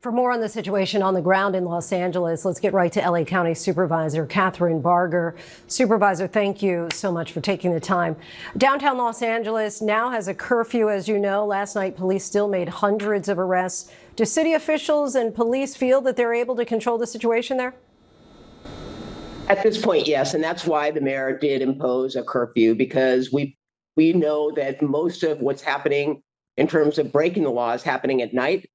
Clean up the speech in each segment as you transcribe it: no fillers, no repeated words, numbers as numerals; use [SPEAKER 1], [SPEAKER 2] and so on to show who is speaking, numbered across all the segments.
[SPEAKER 1] For more on the situation on the ground in Los Angeles, let's get right to LA County Supervisor Kathryn Barger. Supervisor, thank you so much for taking the time. Downtown Los Angeles now has a curfew, as you know. Last night, police still made hundreds of arrests. Do city officials and police feel that they're able to control the situation there?
[SPEAKER 2] At this point, yes, and that's why the mayor did impose a curfew, because we know that most of what's happening in terms of breaking the law is happening at night.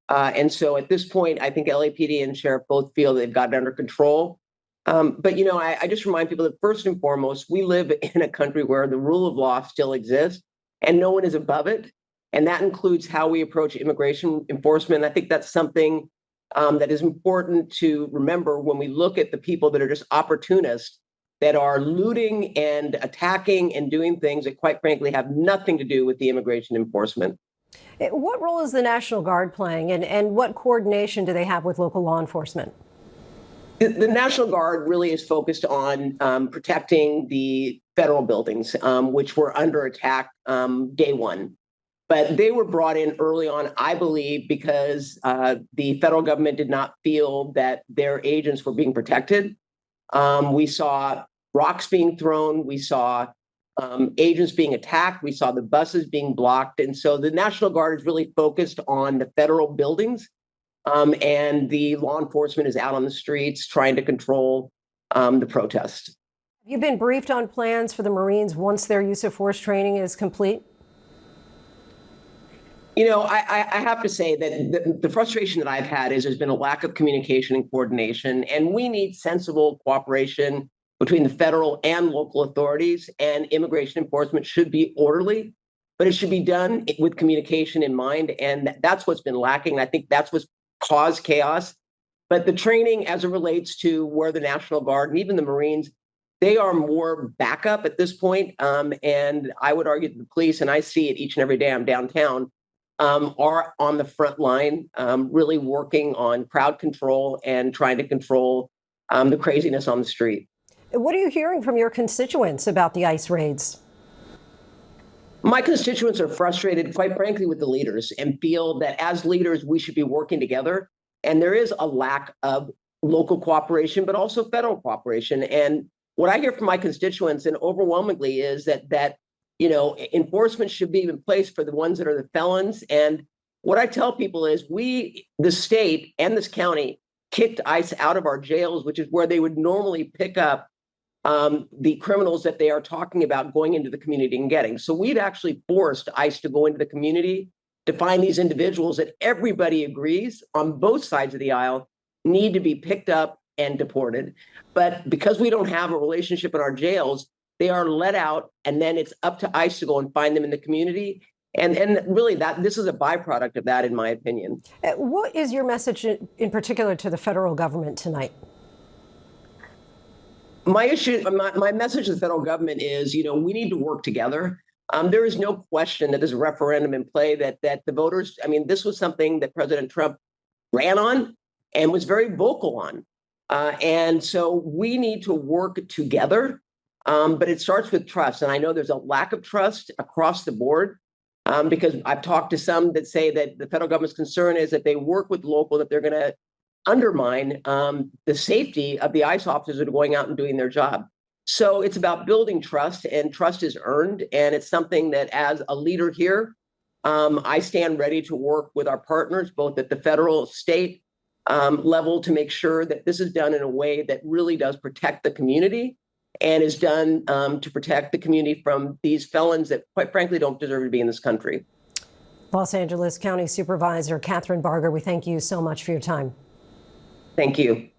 [SPEAKER 2] And so at this point, I think LAPD and sheriff both feel they've got it under control. But, I just remind people that first and foremost, we live in a country where the rule of law still exists and no one is above it. And that includes how we approach immigration enforcement. I think that's something that is important to remember when we look at the people that are just opportunists, that are looting and attacking and doing things that, quite frankly, have nothing to do with the immigration enforcement.
[SPEAKER 1] What role is the National Guard playing, and what coordination do they have with local law enforcement?
[SPEAKER 2] The National Guard really is focused on protecting the federal buildings, which were under attack day one. But they were brought in early on, I believe, because the federal government did not feel that their agents were being protected. We saw rocks being thrown. We saw agents being attacked. We saw the buses being blocked. And so the National Guard is really focused on the federal buildings, and the law enforcement is out on the streets trying to control the protest.
[SPEAKER 1] Have you been briefed on plans for the Marines once their use of force training is complete?
[SPEAKER 2] I have to say that the frustration that I've had is there's been a lack of communication and coordination, and we need sensible cooperation between the federal and local authorities, and immigration enforcement should be orderly, but it should be done with communication in mind. And that's what's been lacking. I think that's what's caused chaos. But the training, as it relates to where the National Guard and even the Marines, they are more backup at this point. And I would argue that the police, and I see it each and every day I'm downtown, are on the front line, really working on crowd control and trying to control the craziness on the street.
[SPEAKER 1] What are you hearing from your constituents about the ICE raids?
[SPEAKER 2] My constituents are frustrated, quite frankly, with the leaders, and feel that as leaders, we should be working together. And there is a lack of local cooperation, but also federal cooperation. And what I hear from my constituents, and overwhelmingly, is that enforcement should be in place for the ones that are the felons. And what I tell people is the state and this county, kicked ICE out of our jails, which is where they would normally pick up the criminals that they are talking about going into the community and getting. So we've actually forced ICE to go into the community to find these individuals that everybody agrees on both sides of the aisle need to be picked up and deported. But because we don't have a relationship in our jails, they are let out, and then it's up to ICE to go and find them in the community. And really, this is a byproduct of that, in my opinion.
[SPEAKER 1] What is your message in particular to the federal government tonight?
[SPEAKER 2] My message to the federal government is, we need to work together. There is no question that there's a referendum in play that the voters, this was something that President Trump ran on and was very vocal on. And so we need to work together, but it starts with trust. And I know there's a lack of trust across the board, because I've talked to some that say that the federal government's concern is that they work with local, that they're going to undermine the safety of the ICE officers that are going out and doing their job. So it's about building trust, and trust is earned. And it's something that, as a leader here, I stand ready to work with our partners, both at the federal, state level, to make sure that this is done in a way that really does protect the community, and is done to protect the community from these felons that, quite frankly, don't deserve to be in this country.
[SPEAKER 1] Los Angeles County Supervisor Kathryn Barger, we thank you so much for your time.
[SPEAKER 2] Thank you.